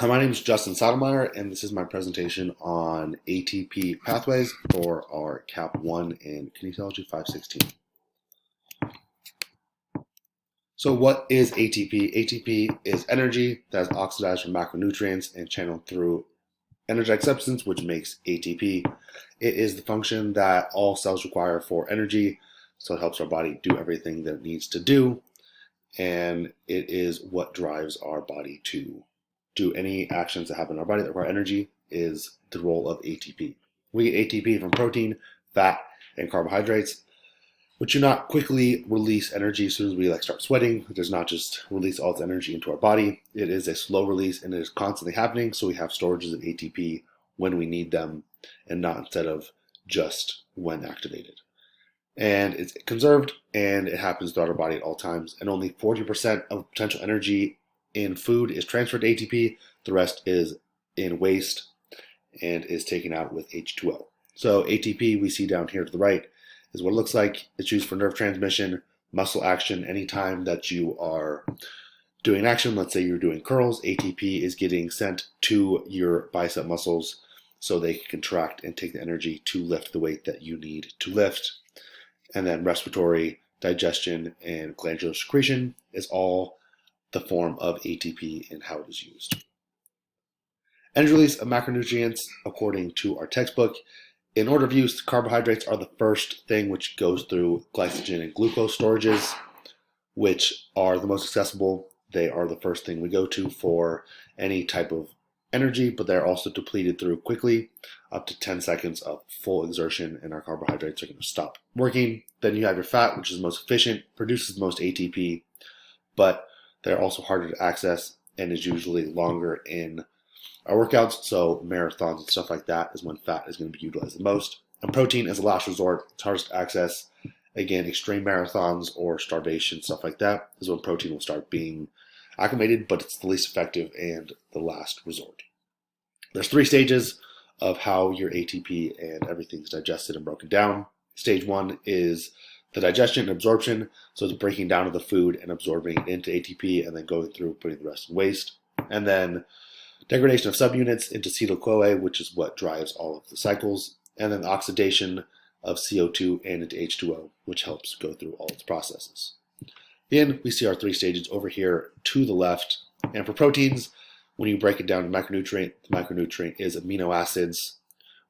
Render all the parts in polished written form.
Hi, my name is Justin Sotomayor, and this is my presentation on ATP pathways for our CAP 1 in Kinesiology 516. So what is ATP? ATP is energy that is oxidized from macronutrients and channeled through energetic substance, which makes ATP. It is the function that all cells require for energy, so it helps our body do everything that it needs to do, and it is what drives our body to do any actions that happen in our body that require energy is the role of ATP. We get ATP from protein, fat, and carbohydrates, which do not quickly release energy as soon as we start sweating. It does not just release all its energy into our body. It is a slow release and it is constantly happening, so we have storages of ATP when we need them and not instead of just when activated. And it's conserved and it happens throughout our body at all times, and only 40% of potential energy in food is transferred to ATP. The rest is in waste and is taken out with H2O. So ATP we see down here to the right is what it looks like. It's used for nerve transmission, muscle action. Anytime that you are doing an action, let's say you're doing curls, ATP is getting sent to your bicep muscles so they can contract and take the energy to lift the weight that you need to lift. And then respiratory, digestion, and glandular secretion is all the form of ATP and how it is used. Energy release of macronutrients, according to our textbook, in order of use, carbohydrates are the first thing which goes through glycogen and glucose storages, which are the most accessible. They are the first thing we go to for any type of energy, but they're also depleted through quickly, up to 10 seconds of full exertion, and our carbohydrates are going to stop working. Then you have your fat, which is most efficient, produces the most ATP, but they're also harder to access and is usually longer in our workouts. So marathons and stuff like that is when fat is going to be utilized the most. And protein is a last resort. It's hardest to access. Again, extreme marathons or starvation, stuff like that, is when protein will start being acclimated, but it's the least effective and the last resort. There's 3 stages of how your ATP and everything's digested and broken down. Stage 1 is the digestion and absorption, so it's breaking down of the food and absorbing it into ATP and then going through putting the rest in waste. And then degradation of subunits into acetyl-CoA, which is what drives all of the cycles. And then the oxidation of CO2 and into H2O, which helps go through all its processes. Again, we see our 3 stages over here to the left. And for proteins, when you break it down to macronutrient, the macronutrient is amino acids,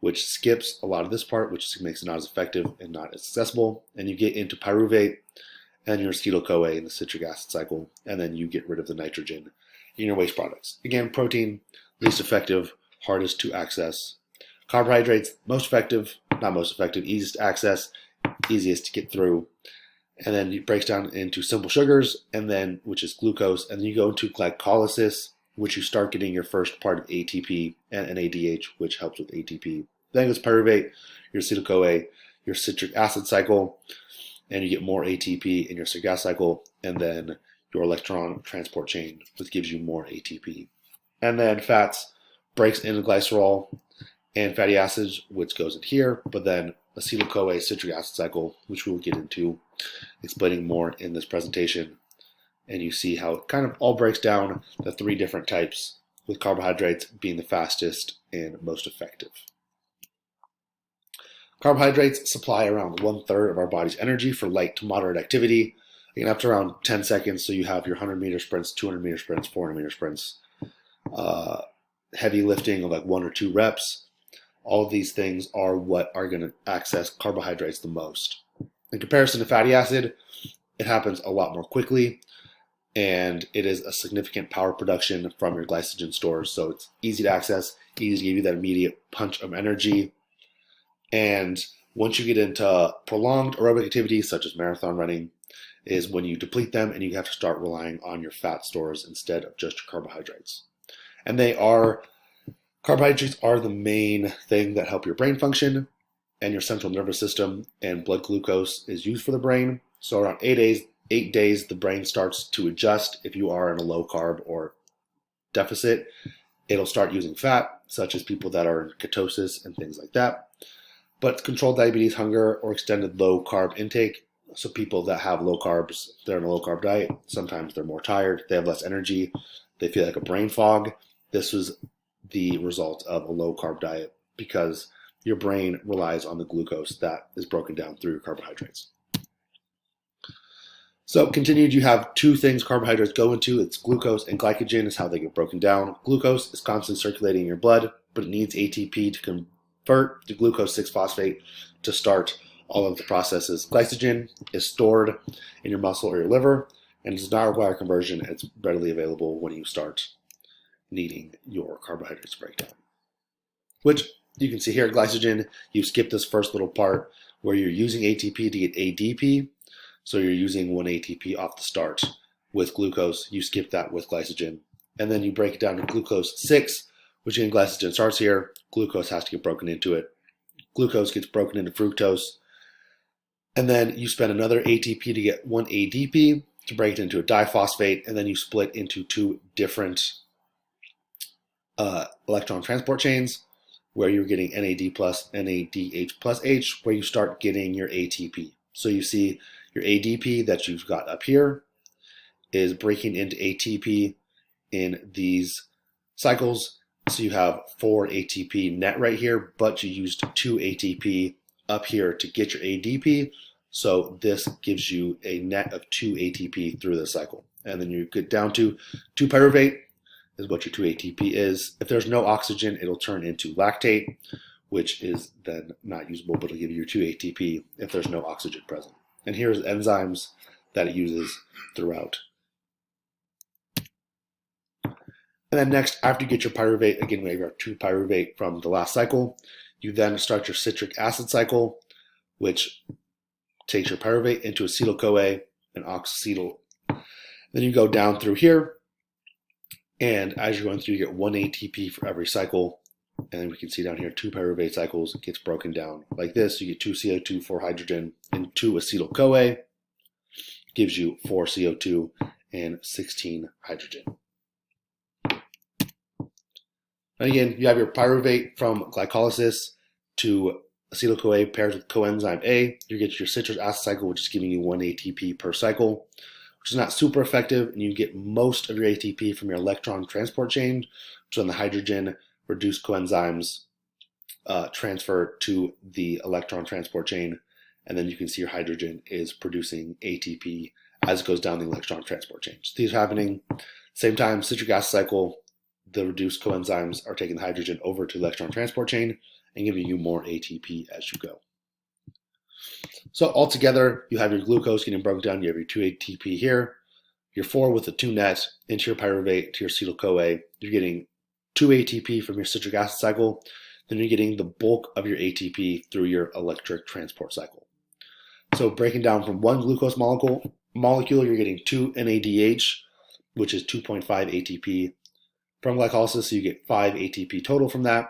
which skips a lot of this part, which makes it not as effective and not as accessible. And you get into pyruvate and your acetyl-CoA in the citric acid cycle, and then you get rid of the nitrogen in your waste products. Again, protein, least effective, hardest to access. Carbohydrates, most effective, not most effective, easiest to access, easiest to get through. And then it breaks down into simple sugars, and then which is glucose, and then you go into glycolysis, which you start getting your first part of ATP and NADH, which helps with ATP. Then goes pyruvate, your acetyl-CoA, your citric acid cycle, and you get more ATP in your citric acid cycle, and then your electron transport chain, which gives you more ATP. And then fats breaks into glycerol and fatty acids, which goes in here, but then acetyl-CoA citric acid cycle, which we will get into explaining more in this presentation. And you see how it kind of all breaks down the 3 different types, with carbohydrates being the fastest and most effective. Carbohydrates supply around 1/3 of our body's energy for light to moderate activity, again up to around 10 seconds, so you have your 100-meter sprints, 200-meter sprints, 400-meter sprints, heavy lifting of like 1 or 2 reps. All of these things are what are going to access carbohydrates the most. In comparison to fatty acid, it happens a lot more quickly, and it is a significant power production from your glycogen stores, so it's easy to access, easy to give you that immediate punch of energy. And once you get into prolonged aerobic activities such as marathon running, is when you deplete them and you have to start relying on your fat stores instead of just your carbohydrates. And carbohydrates are the main thing that help your brain function and your central nervous system, and blood glucose is used for the brain. So around 8 days, the brain starts to adjust. If you are in a low carb or deficit, it'll start using fat, such as people that are in ketosis and things like that. But controlled diabetes, hunger, or extended low carb intake, so people that have low carbs, they're in a low carb diet, sometimes they're more tired, they have less energy, they feel like a brain fog, this was the result of a low-carb diet because your brain relies on the glucose that is broken down through your carbohydrates. So continued, you have two things carbohydrates go into. It's glucose and glycogen is how they get broken down. Glucose is constantly circulating in your blood, but it needs ATP to convert to glucose 6-phosphate to start all of the processes. Glycogen is stored in your muscle or your liver and does not require conversion. It's readily available when you start needing your carbohydrates to break down. Which you can see here, glycogen, you skip this first little part where you're using ATP to get ADP. So you're using 1 ATP off the start. With glucose, you skip that with glycogen. And then you break it down to glucose 6, which in glycogen starts here. Glucose has to get broken into it. Glucose gets broken into fructose. And then you spend another ATP to get 1 ADP to break it into a diphosphate. And then you split into two different electron transport chains where you're getting NAD plus, NADH plus H, where you start getting your ATP. So you see your ADP that you've got up here is breaking into ATP in these cycles. So you have 4 ATP net right here, but you used 2 ATP up here to get your ADP. So this gives you a net of 2 ATP through the cycle. And then you get down to 2-pyruvate is what your 2 ATP is. If there's no oxygen, it'll turn into lactate, which is then not usable, but it'll give you your 2 ATP if there's no oxygen present. And here's enzymes that it uses throughout. And then next, after you get your pyruvate, again, we have your 2-pyruvate from the last cycle. You then start your citric acid cycle, which takes your pyruvate into acetyl-CoA and oxacetyl. Then you go down through here, and as you're going through, you get 1 ATP for every cycle. And then we can see down here, 2 pyruvate cycles, it gets broken down like this. You get 2 CO2, 4 hydrogen, and 2 acetyl-CoA. Gives you 4 CO2 and 16 hydrogen. And again, you have your pyruvate from glycolysis to acetyl-CoA pairs with coenzyme A. You get your citric acid cycle, which is giving you 1 ATP per cycle, which is not super effective. And you get most of your ATP from your electron transport chain, which is on the hydrogen reduced coenzymes transfer to the electron transport chain, and then you can see your hydrogen is producing ATP as it goes down the electron transport chain. So these are happening same time. Citric acid cycle, the reduced coenzymes are taking the hydrogen over to the electron transport chain and giving you more ATP as you go. So altogether, you have your glucose getting broken down. You have your 2 ATP here, your 4 with the 2 net into your pyruvate to your acetyl-CoA. You're getting 2 ATP from your citric acid cycle, then you're getting the bulk of your ATP through your electric transport cycle. So breaking down from 1 glucose molecule, you're getting 2 NADH, which is 2.5 ATP from glycolysis, so you get 5 ATP total from that.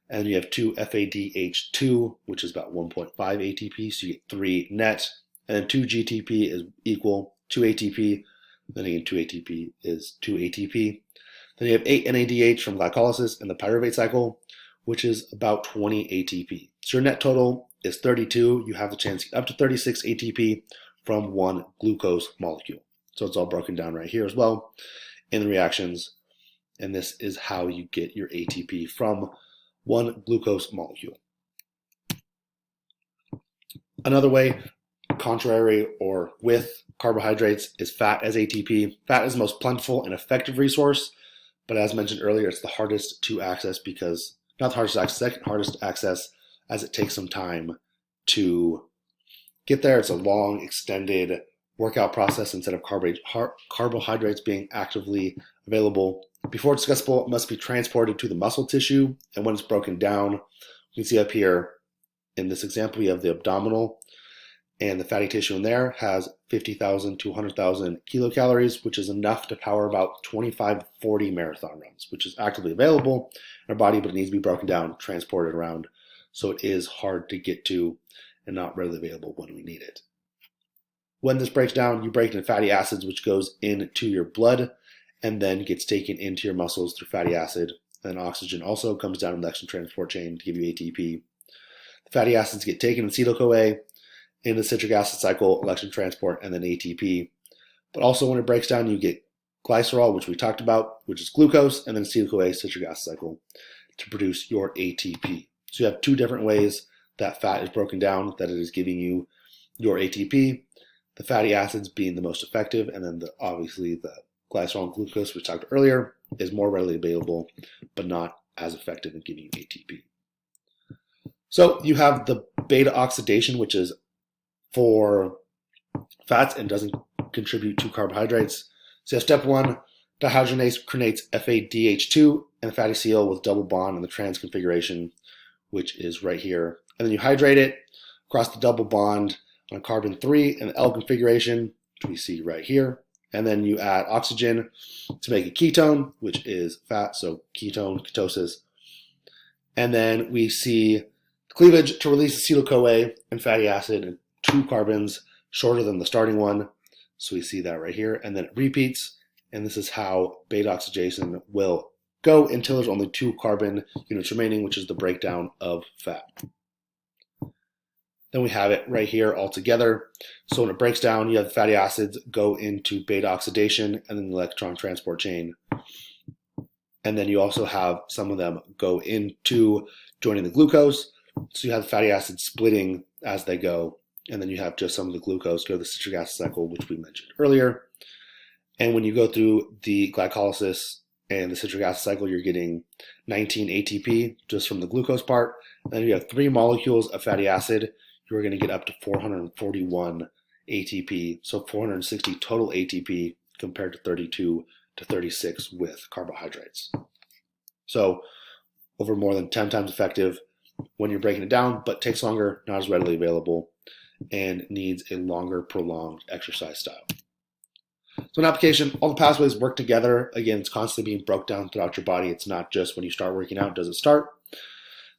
And you have 2 FADH2, which is about 1.5 ATP, so you get 3 net. And then 2 GTP is equal 2 ATP, then again 2 ATP is 2 ATP. Then you have 8 NADH from glycolysis in the pyruvate cycle, which is about 20 ATP. So your net total is 32. You have the chance to get up to 36 ATP from 1 glucose molecule. So it's all broken down right here as well in the reactions. And this is how you get your ATP from 1 glucose molecule. Another way, contrary or with carbohydrates, is fat as ATP. Fat is the most plentiful and effective resource. But as mentioned earlier, it's the hardest to access because, not the hardest to access, second hardest to access as it takes some time to get there. It's a long, extended workout process instead of carbohydrates being actively available. Before it's digestible, it must be transported to the muscle tissue. And when it's broken down, you can see up here in this example, we have the abdominal, and the fatty tissue in there has 50,000 to 100,000 kilocalories, which is enough to power about 25 to 40 marathon runs, which is actively available in our body, but it needs to be broken down, transported around. So it is hard to get to and not readily available when we need it. When this breaks down, you break it into fatty acids, which goes into your blood and then gets taken into your muscles through fatty acid. And oxygen also comes down the electron transport chain to give you ATP. The fatty acids get taken in acetyl-CoA, in the citric acid cycle, electron transport, and then ATP. But also when it breaks down, you get glycerol, which we talked about, which is glucose, and then acetyl-CoA citric acid cycle to produce your ATP. So you have two different ways that fat is broken down, that it is giving you your ATP, the fatty acids being the most effective, and then obviously the glycerol and glucose, which we talked earlier, is more readily available, but not as effective in giving you ATP. So you have the beta oxidation, which is for fats and doesn't contribute to carbohydrates. So you have step 1, dehydrogenase creates FADH2 and a fatty CO with double bond in the trans configuration, which is right here. And then you hydrate it across the double bond on carbon 3 in the L configuration, which we see right here. And then you add oxygen to make a ketone, which is fat, so ketone, ketosis. And then we see cleavage to release acetyl-CoA and fatty acid and 2 carbons shorter than the starting one. So we see that right here. And then it repeats. And this is how beta oxidation will go until there's only 2 carbon units remaining, which is the breakdown of fat. Then we have it right here all together. So when it breaks down, you have the fatty acids go into beta oxidation and then the electron transport chain. And then you also have some of them go into joining the glucose. So you have the fatty acids splitting as they go. And then you have just some of the glucose go to the citric acid cycle, which we mentioned earlier. And when you go through the glycolysis and the citric acid cycle, you're getting 19 ATP just from the glucose part. And then you have 3 molecules of fatty acid. You're going to get up to 441 ATP. So 460 total ATP compared to 32 to 36 with carbohydrates. So over more than 10 times effective when you're breaking it down, but takes longer, not as readily available, and needs a longer prolonged exercise style. So in application, all the pathways work together. Again, it's constantly being broken down throughout your body. It's not just when you start working out, does it start?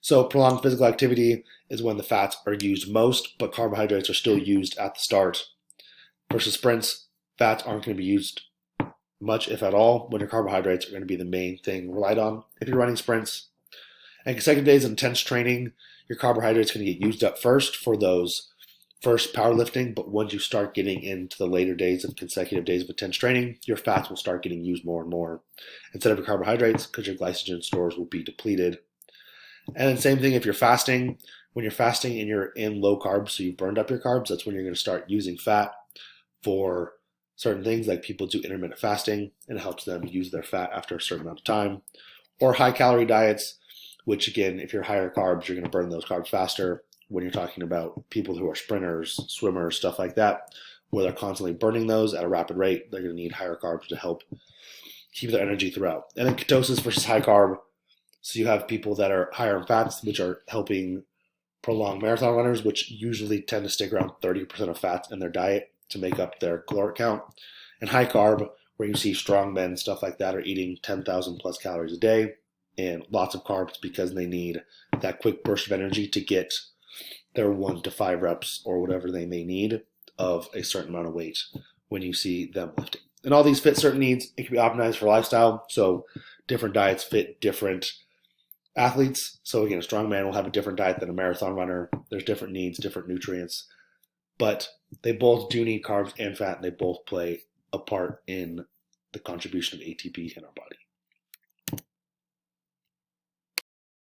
So prolonged physical activity is when the fats are used most, but carbohydrates are still used at the start. Versus sprints, fats aren't going to be used much, if at all, when your carbohydrates are going to be the main thing relied on if you're running sprints. And consecutive days of intense training, your carbohydrates are going to get used up first for those first powerlifting, but once you start getting into the later days of consecutive days of intense training, your fats will start getting used more and more instead of your carbohydrates because your glycogen stores will be depleted. And then same thing if you're fasting. When you're fasting and you're in low carbs, so you've burned up your carbs, that's when you're going to start using fat for certain things, like people do intermittent fasting, and it helps them use their fat after a certain amount of time. Or high calorie diets, which again, if you're higher carbs, you're going to burn those carbs faster. When you're talking about people who are sprinters, swimmers, stuff like that, where they're constantly burning those at a rapid rate, they're going to need higher carbs to help keep their energy throughout. And then ketosis versus high carb. So you have people that are higher in fats, which are helping prolong marathon runners, which usually tend to stick around 30% of fats in their diet to make up their caloric count. And high carb, where you see strong men, stuff like that, are eating 10,000 plus calories a day and lots of carbs because they need that quick burst of energy to get their 1 to 5 reps or whatever they may need of a certain amount of weight when you see them lifting. And all these fit certain needs. It can be optimized for lifestyle. So different diets fit different athletes. So again, a strong man will have a different diet than a marathon runner. There's different needs, different nutrients, but they both do need carbs and fat, and they both play a part in the contribution of ATP in our body.